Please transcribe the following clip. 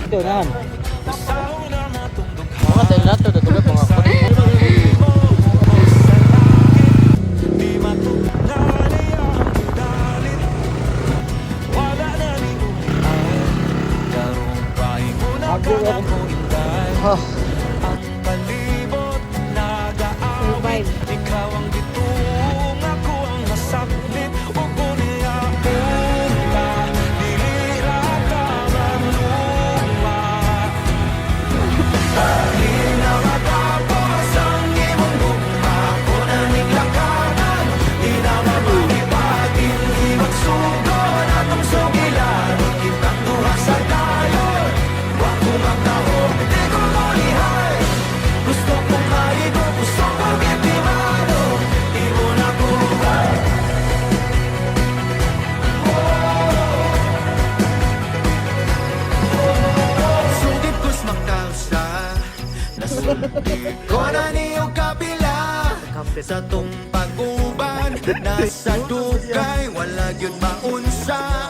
Ito nahan. Mga tayo lahat ito. Dito mga kunin. Survive. Ikaw ang gitung, ako ang nasaklit. O kuniya kumpa, dihira ka manuma. Dahil na matapos ang imong gugma, ako na niglakanan. Di na mamalipatin, di magsugod atong sugilan. Kitang duha sa dayon, wag ko magtahog, di ko mulihay. Gusto kong maigo, gusto kong itimado, di mo na buhay. Sugit ko's magkausa, nasulti ko na niyong kapila. Sa tong pag-uban, nasa dugay, wala yun maunsa.